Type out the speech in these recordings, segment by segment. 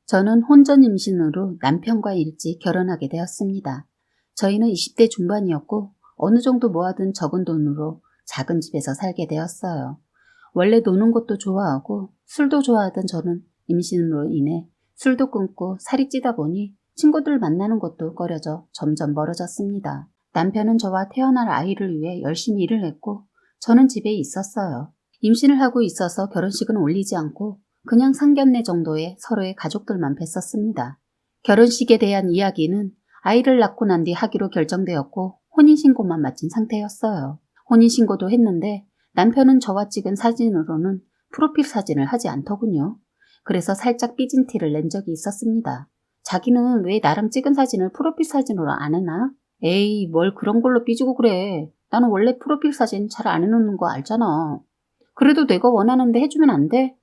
저는 혼전 임신으로 남편과 일찍 결혼하게 되었습니다. 저희는 20대 중반이었고 어느 정도 모아둔 적은 돈으로 작은 집에서 살게 되었어요. 원래 노는 것도 좋아하고 술도 좋아하던 저는 임신으로 인해 술도 끊고 살이 찌다 보니 친구들 만나는 것도 꺼려져 점점 멀어졌습니다. 남편은 저와 태어날 아이를 위해 열심히 일을 했고 저는 집에 있었어요. 임신을 하고 있어서 결혼식은 올리지 않고 그냥 상견례 정도의 서로의 가족들만 뵀었습니다. 결혼식에 대한 이야기는 아이를 낳고 난 뒤 하기로 결정되었고 혼인신고만 마친 상태였어요. 혼인신고도 했는데 남편은 저와 찍은 사진으로는 프로필 사진을 하지 않더군요. 그래서 살짝 삐진 티를 낸 적이 있었습니다. 자기는 왜 나랑 찍은 사진을 프로필 사진으로 안 해나? 에이, 뭘 그런 걸로 삐지고 그래. 나는 원래 프로필 사진 잘 안 해놓는 거 알잖아. 그래도 내가 원하는데 해주면 안 돼?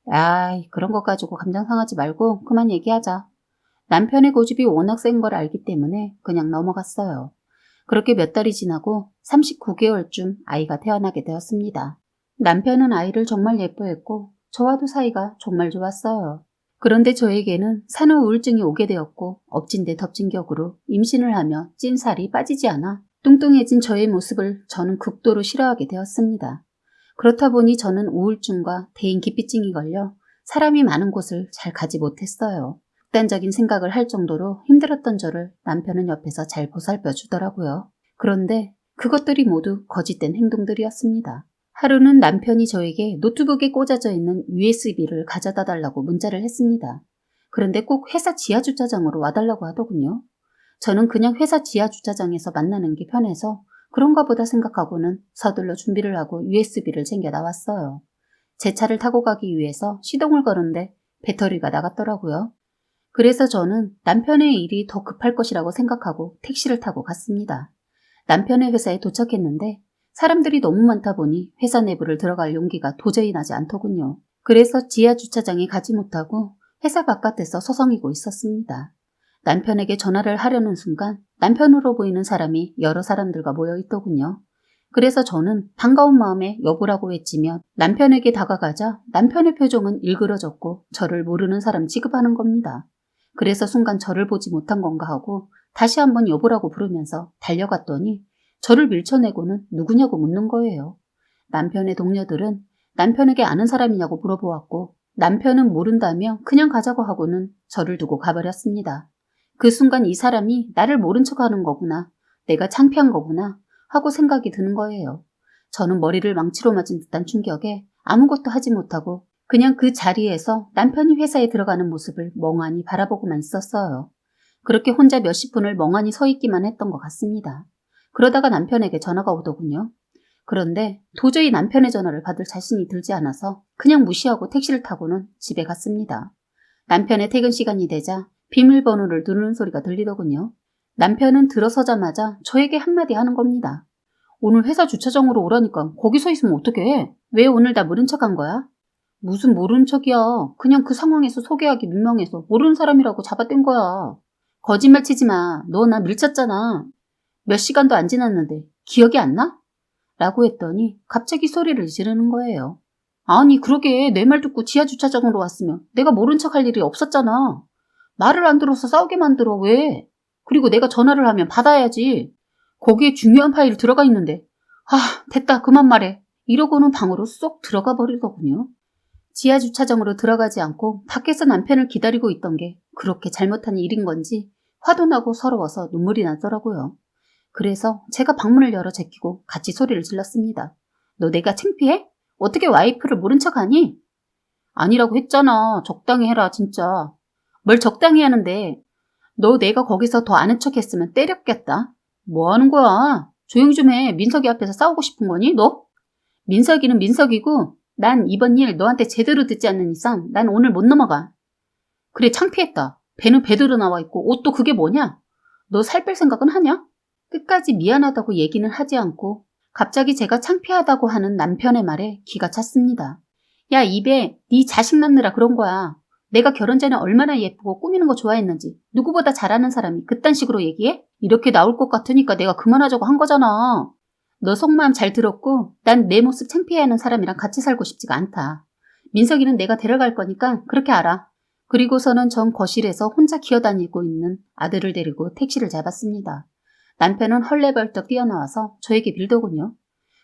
아이, 그런 거 가지고 감정 상하지 말고 그만 얘기하자. 남편의 고집이 워낙 센 걸 알기 때문에 그냥 넘어갔어요. 그렇게 몇 달이 지나고 39개월쯤 아이가 태어나게 되었습니다. 남편은 아이를 정말 예뻐했고 저와도 사이가 정말 좋았어요. 그런데 저에게는 산후 우울증이 오게 되었고 엎친 데 덮친 격으로 임신을 하며 찐 살이 빠지지 않아 뚱뚱해진 저의 모습을 저는 극도로 싫어하게 되었습니다. 그렇다 보니 저는 우울증과 대인기피증이 걸려 사람이 많은 곳을 잘 가지 못했어요. 극단적인 생각을 할 정도로 힘들었던 저를 남편은 옆에서 잘 보살펴 주더라고요. 그런데 그것들이 모두 거짓된 행동들이었습니다. 하루는 남편이 저에게 노트북에 꽂아져 있는 USB를 가져다 달라고 문자를 했습니다. 그런데 꼭 회사 지하주차장으로 와달라고 하더군요. 저는 그냥 회사 지하주차장에서 만나는 게 편해서 그런가 보다 생각하고는 서둘러 준비를 하고 USB를 챙겨 나왔어요. 제 차를 타고 가기 위해서 시동을 거는데 배터리가 나갔더라고요. 그래서 저는 남편의 일이 더 급할 것이라고 생각하고 택시를 타고 갔습니다. 남편의 회사에 도착했는데 사람들이 너무 많다 보니 회사 내부를 들어갈 용기가 도저히 나지 않더군요. 그래서 지하 주차장에 가지 못하고 회사 바깥에서 서성이고 있었습니다. 남편에게 전화를 하려는 순간 남편으로 보이는 사람이 여러 사람들과 모여 있더군요. 그래서 저는 반가운 마음에 여보라고 외치며 남편에게 다가가자 남편의 표정은 일그러졌고 저를 모르는 사람 취급하는 겁니다. 그래서 순간 저를 보지 못한 건가 하고 다시 한번 여보라고 부르면서 달려갔더니 저를 밀쳐내고는 누구냐고 묻는 거예요. 남편의 동료들은 남편에게 아는 사람이냐고 물어보았고 남편은 모른다며 그냥 가자고 하고는 저를 두고 가버렸습니다. 그 순간 이 사람이 나를 모른 척하는 거구나, 내가 창피한 거구나 하고 생각이 드는 거예요. 저는 머리를 망치로 맞은 듯한 충격에 아무것도 하지 못하고 그냥 그 자리에서 남편이 회사에 들어가는 모습을 멍하니 바라보고만 있었어요. 그렇게 혼자 몇십 분을 멍하니 서 있기만 했던 것 같습니다. 그러다가 남편에게 전화가 오더군요. 그런데 도저히 남편의 전화를 받을 자신이 들지 않아서 그냥 무시하고 택시를 타고는 집에 갔습니다. 남편의 퇴근 시간이 되자 비밀번호를 누르는 소리가 들리더군요. 남편은 들어서자마자 저에게 한마디 하는 겁니다. 오늘 회사 주차장으로 오라니까 거기 서 있으면 어떡해? 왜 오늘 나 모른 척한 거야? 무슨 모르는 척이야. 그냥 그 상황에서 소개하기 민망해서 모르는 사람이라고 잡아댄 거야. 거짓말 치지 마. 너 나 밀쳤잖아. 몇 시간도 안 지났는데 기억이 안 나? 라고 했더니 갑자기 소리를 지르는 거예요. 아니 그러게 내 말 듣고 지하주차장으로 왔으면 내가 모른 척 할 일이 없었잖아. 말을 안 들어서 싸우게 만들어. 왜? 그리고 내가 전화를 하면 받아야지. 거기에 중요한 파일이 들어가 있는데. 됐다 그만 말해. 이러고는 방으로 쏙 들어가 버리더군요. 지하주차장으로 들어가지 않고 밖에서 남편을 기다리고 있던 게 그렇게 잘못한 일인 건지 화도 나고 서러워서 눈물이 나더라고요. 그래서 제가 방문을 열어 제끼고 같이 소리를 질렀습니다. 너 내가 창피해? 어떻게 와이프를 모른 척하니? 아니라고 했잖아. 적당히 해라 진짜. 뭘 적당히 하는데. 너 내가 거기서 더 아는 척 했으면 때렸겠다. 뭐 하는 거야? 조용히 좀 해. 민석이 앞에서 싸우고 싶은 거니 너? 민석이는 민석이고 난 이번 일 너한테 제대로 듣지 않는 이상 난 오늘 못 넘어가. 그래 창피했다. 배는 배대로 나와 있고 옷도 그게 뭐냐? 너 살 뺄 생각은 하냐? 끝까지 미안하다고 얘기는 하지 않고 갑자기 제가 창피하다고 하는 남편의 말에 기가 찼습니다. 야 입에 네 자식 낳느라 그런 거야. 내가 결혼 전에 얼마나 예쁘고 꾸미는 거 좋아했는지 누구보다 잘하는 사람이 그딴 식으로 얘기해? 이렇게 나올 것 같으니까 내가 그만하자고 한 거잖아. 너 속마음 잘 들었고 난 내 모습 창피해하는 사람이랑 같이 살고 싶지가 않다. 민석이는 내가 데려갈 거니까 그렇게 알아. 그리고서는 전 거실에서 혼자 기어다니고 있는 아들을 데리고 택시를 잡았습니다. 남편은 헐레벌떡 뛰어나와서 저에게 빌더군요.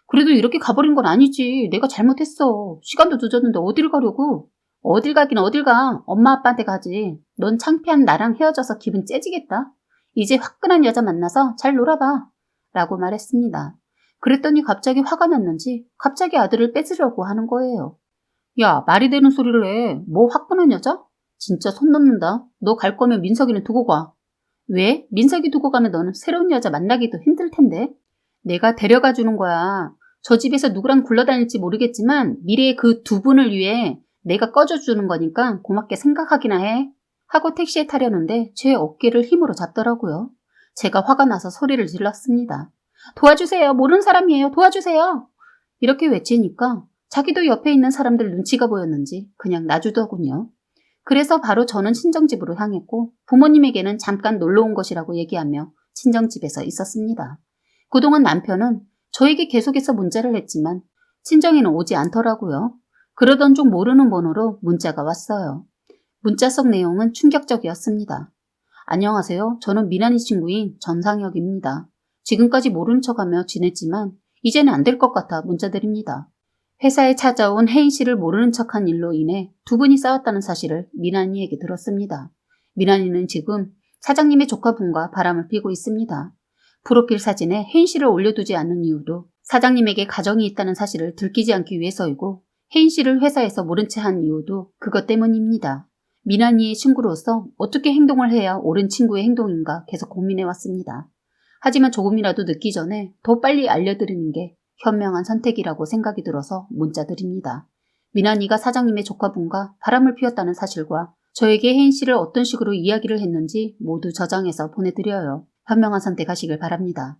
그래도 이렇게 가버린 건 아니지. 내가 잘못했어. 시간도 늦었는데 어딜 가려고? 어딜 가긴 어딜 가. 엄마 아빠한테 가지. 넌 창피한 나랑 헤어져서 기분 째지겠다. 이제 화끈한 여자 만나서 잘 놀아봐. 라고 말했습니다. 그랬더니 갑자기 화가 났는지 갑자기 아들을 뺏으려고 하는 거예요. 야, 말이 되는 소리를 해. 뭐 화끈한 여자? 진짜 손 놓는다. 너 갈 거면 민석이는 두고 가. 왜? 민석이 두고 가면 너는 새로운 여자 만나기도 힘들 텐데. 내가 데려가 주는 거야. 저 집에서 누구랑 굴러다닐지 모르겠지만 미래의 그 두 분을 위해 내가 꺼져주는 거니까 고맙게 생각하기나 해. 하고 택시에 타려는데 제 어깨를 힘으로 잡더라고요. 제가 화가 나서 소리를 질렀습니다. 도와주세요. 모르는 사람이에요. 도와주세요. 이렇게 외치니까 자기도 옆에 있는 사람들 눈치가 보였는지 그냥 놔주더군요. 그래서 바로 저는 친정집으로 향했고 부모님에게는 잠깐 놀러 온 것이라고 얘기하며 친정집에서 있었습니다. 그동안 남편은 저에게 계속해서 문자를 했지만 친정에는 오지 않더라고요. 그러던 중 모르는 번호로 문자가 왔어요. 문자 속 내용은 충격적이었습니다. 안녕하세요. 저는 미나니 친구인 전상혁입니다. 지금까지 모른 척하며 지냈지만 이제는 안 될 것 같아 문자드립니다. 회사에 찾아온 혜인 씨를 모르는 척한 일로 인해 두 분이 싸웠다는 사실을 미나니에게 들었습니다. 미나니는 지금 사장님의 조카분과 바람을 피고 있습니다. 프로필 사진에 혜인 씨를 올려두지 않는 이유도 사장님에게 가정이 있다는 사실을 들키지 않기 위해서이고 혜인 씨를 회사에서 모른 채 한 이유도 그것 때문입니다. 미나니의 친구로서 어떻게 행동을 해야 옳은 친구의 행동인가 계속 고민해왔습니다. 하지만 조금이라도 늦기 전에 더 빨리 알려드리는 게 현명한 선택이라고 생각이 들어서 문자 드립니다. 미나니가 사장님의 조카분과 바람을 피웠다는 사실과 저에게 혜인 씨를 어떤 식으로 이야기를 했는지 모두 저장해서 보내드려요. 현명한 선택하시길 바랍니다.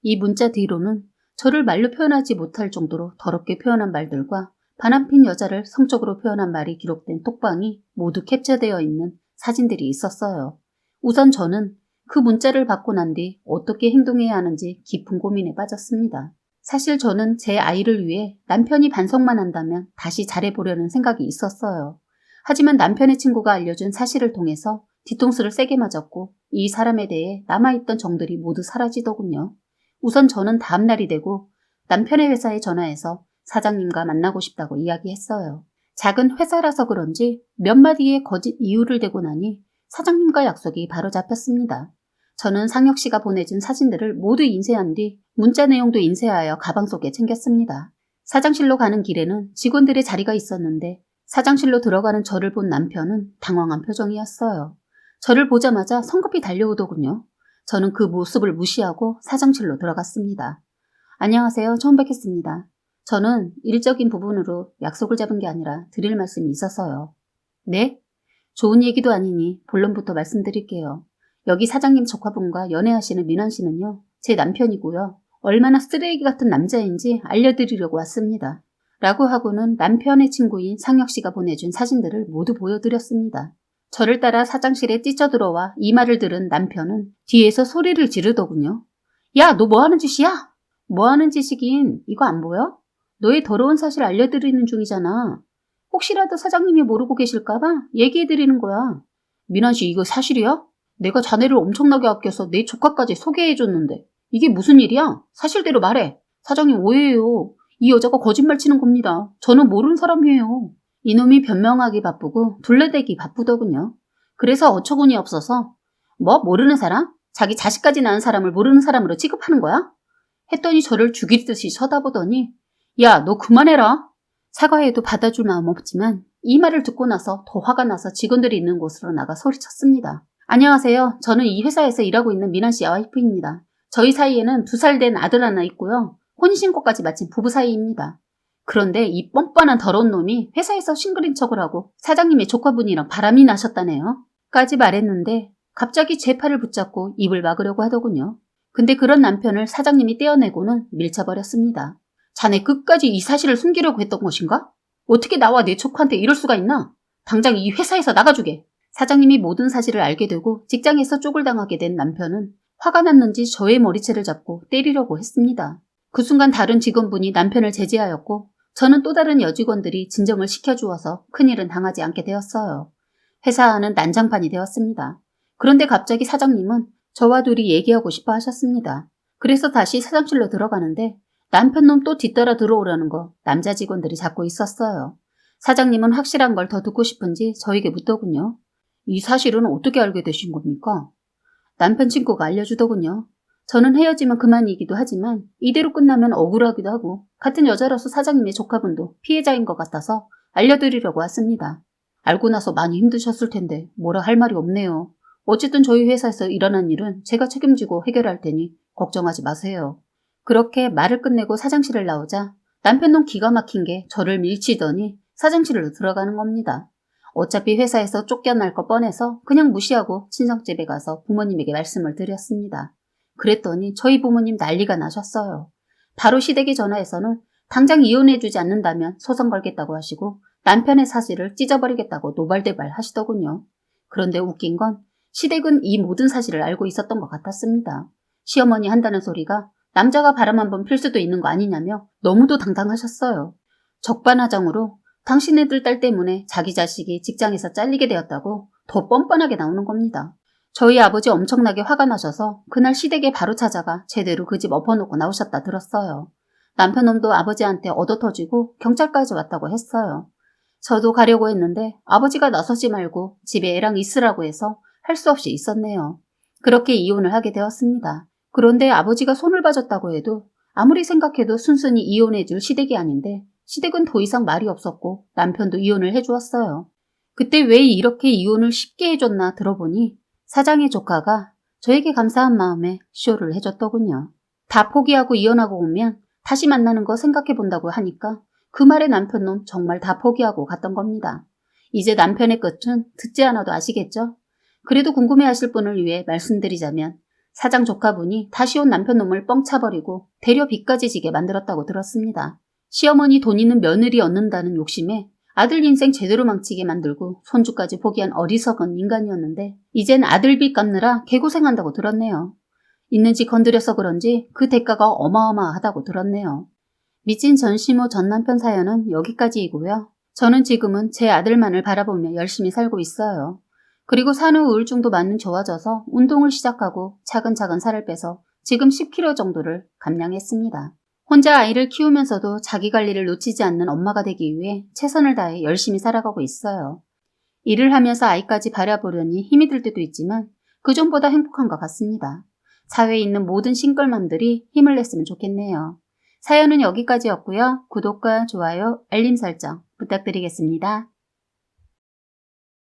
이 문자 뒤로는 저를 말로 표현하지 못할 정도로 더럽게 표현한 말들과 바람핀 여자를 성적으로 표현한 말이 기록된 톡방이 모두 캡처되어 있는 사진들이 있었어요. 우선 저는 그 문자를 받고 난 뒤 어떻게 행동해야 하는지 깊은 고민에 빠졌습니다. 사실 저는 제 아이를 위해 남편이 반성만 한다면 다시 잘해보려는 생각이 있었어요. 하지만 남편의 친구가 알려준 사실을 통해서 뒤통수를 세게 맞았고 이 사람에 대해 남아있던 정들이 모두 사라지더군요. 우선 저는 다음 날이 되고 남편의 회사에 전화해서 사장님과 만나고 싶다고 이야기했어요. 작은 회사라서 그런지 몇 마디의 거짓 이유를 대고 나니 사장님과 약속이 바로 잡혔습니다. 저는 상혁 씨가 보내준 사진들을 모두 인쇄한 뒤 문자 내용도 인쇄하여 가방 속에 챙겼습니다. 사장실로 가는 길에는 직원들의 자리가 있었는데 사장실로 들어가는 저를 본 남편은 당황한 표정이었어요. 저를 보자마자 성급히 달려오더군요. 저는 그 모습을 무시하고 사장실로 들어갔습니다. 안녕하세요. 처음 뵙겠습니다. 저는 일적인 부분으로 약속을 잡은 게 아니라 드릴 말씀이 있어서요. 네? 좋은 얘기도 아니니 본론부터 말씀드릴게요. 여기 사장님 조카분과 연애하시는 민환 씨는요. 제 남편이고요. 얼마나 쓰레기 같은 남자인지 알려드리려고 왔습니다. 라고 하고는 남편의 친구인 상혁 씨가 보내준 사진들을 모두 보여드렸습니다. 저를 따라 사장실에 뛰쳐들어와 이 말을 들은 남편은 뒤에서 소리를 지르더군요. 야, 너 뭐 하는 짓이야? 뭐 하는 짓이긴 이거 안 보여? 너의 더러운 사실 알려드리는 중이잖아. 혹시라도 사장님이 모르고 계실까봐 얘기해드리는 거야. 민환 씨 이거 사실이야? 내가 자네를 엄청나게 아껴서 내 조카까지 소개해줬는데 이게 무슨 일이야? 사실대로 말해. 사장님 오해해요. 이 여자가 거짓말 치는 겁니다. 저는 모르는 사람이에요. 이놈이 변명하기 바쁘고 둘러대기 바쁘더군요. 그래서 어처구니 없어서 뭐 모르는 사람? 자기 자식까지 낳은 사람을 모르는 사람으로 취급하는 거야? 했더니 저를 죽일 듯이 쳐다보더니 야, 너 그만해라. 사과해도 받아줄 마음 없지만 이 말을 듣고 나서 더 화가 나서 직원들이 있는 곳으로 나가 소리쳤습니다. 안녕하세요. 저는 이 회사에서 일하고 있는 민환 씨 와이프입니다. 저희 사이에는 2살 된 아들 하나 있고요. 혼인신고까지 마친 부부 사이입니다. 그런데 이 뻔뻔한 더러운 놈이 회사에서 싱글인 척을 하고 사장님의 조카분이랑 바람이 나셨다네요. 까지 말했는데 갑자기 제 팔을 붙잡고 입을 막으려고 하더군요. 근데 그런 남편을 사장님이 떼어내고는 밀쳐버렸습니다. 자네 끝까지 이 사실을 숨기려고 했던 것인가? 어떻게 나와 내 조카한테 이럴 수가 있나? 당장 이 회사에서 나가주게. 사장님이 모든 사실을 알게 되고 직장에서 쪽을 당하게 된 남편은 화가 났는지 저의 머리채를 잡고 때리려고 했습니다. 그 순간 다른 직원분이 남편을 제지하였고 저는 또 다른 여직원들이 진정을 시켜주어서 큰일은 당하지 않게 되었어요. 회사는 난장판이 되었습니다. 그런데 갑자기 사장님은 저와 둘이 얘기하고 싶어 하셨습니다. 그래서 다시 사장실로 들어가는데 남편놈 또 뒤따라 들어오라는 거 남자 직원들이 잡고 있었어요. 사장님은 확실한 걸 더 듣고 싶은지 저에게 묻더군요. 이 사실은 어떻게 알게 되신 겁니까? 남편 친구가 알려주더군요. 저는 헤어지면 그만이기도 하지만 이대로 끝나면 억울하기도 하고 같은 여자라서 사장님의 조카분도 피해자인 것 같아서 알려드리려고 왔습니다. 알고 나서 많이 힘드셨을 텐데 뭐라 할 말이 없네요. 어쨌든 저희 회사에서 일어난 일은 제가 책임지고 해결할 테니 걱정하지 마세요. 그렇게 말을 끝내고 사장실을 나오자 남편놈 기가 막힌 게 저를 밀치더니 사장실로 들어가는 겁니다. 어차피 회사에서 쫓겨날 거 뻔해서 그냥 무시하고 친정집에 가서 부모님에게 말씀을 드렸습니다. 그랬더니 저희 부모님 난리가 나셨어요. 바로 시댁에 전화해서는 당장 이혼해주지 않는다면 소송 걸겠다고 하시고 남편의 사실을 찢어버리겠다고 노발대발 하시더군요. 그런데 웃긴 건 시댁은 이 모든 사실을 알고 있었던 것 같았습니다. 시어머니 한다는 소리가 남자가 바람 한번 필 수도 있는 거 아니냐며 너무도 당당하셨어요. 적반하장으로 당신네들 딸 때문에 자기 자식이 직장에서 잘리게 되었다고 더 뻔뻔하게 나오는 겁니다. 저희 아버지 엄청나게 화가 나셔서 그날 시댁에 바로 찾아가 제대로 그 집 엎어놓고 나오셨다 들었어요. 남편놈도 아버지한테 얻어터지고 경찰까지 왔다고 했어요. 저도 가려고 했는데 아버지가 나서지 말고 집에 애랑 있으라고 해서 할 수 없이 있었네요. 그렇게 이혼을 하게 되었습니다. 그런데 아버지가 손을 봐줬다고 해도 아무리 생각해도 순순히 이혼해줄 시댁이 아닌데 시댁은 더 이상 말이 없었고 남편도 이혼을 해주었어요. 그때 왜 이렇게 이혼을 쉽게 해줬나 들어보니 사장의 조카가 저에게 감사한 마음에 쇼를 해줬더군요. 다 포기하고 이혼하고 오면 다시 만나는 거 생각해본다고 하니까 그 말에 남편놈 정말 다 포기하고 갔던 겁니다. 이제 남편의 끝은 듣지 않아도 아시겠죠? 그래도 궁금해하실 분을 위해 말씀드리자면 사장 조카분이 다시 온 남편놈을 뻥 차버리고 대려 빚까지 지게 만들었다고 들었습니다. 시어머니 돈 있는 며느리 얻는다는 욕심에 아들 인생 제대로 망치게 만들고 손주까지 포기한 어리석은 인간이었는데 이젠 아들 빚 갚느라 개고생한다고 들었네요. 있는지 건드려서 그런지 그 대가가 어마어마하다고 들었네요. 미친 전시모 전 남편 사연은 여기까지이고요. 저는 지금은 제 아들만을 바라보며 열심히 살고 있어요. 그리고 산후 우울증도 많이 좋아져서 운동을 시작하고 차근차근 살을 빼서 지금 10kg 정도를 감량했습니다. 혼자 아이를 키우면서도 자기 관리를 놓치지 않는 엄마가 되기 위해 최선을 다해 열심히 살아가고 있어요. 일을 하면서 아이까지 바라보려니 힘이 들 때도 있지만 그전보다 행복한 것 같습니다. 사회에 있는 모든 싱글맘들이 힘을 냈으면 좋겠네요. 사연은 여기까지였고요. 구독과 좋아요, 알림 설정 부탁드리겠습니다.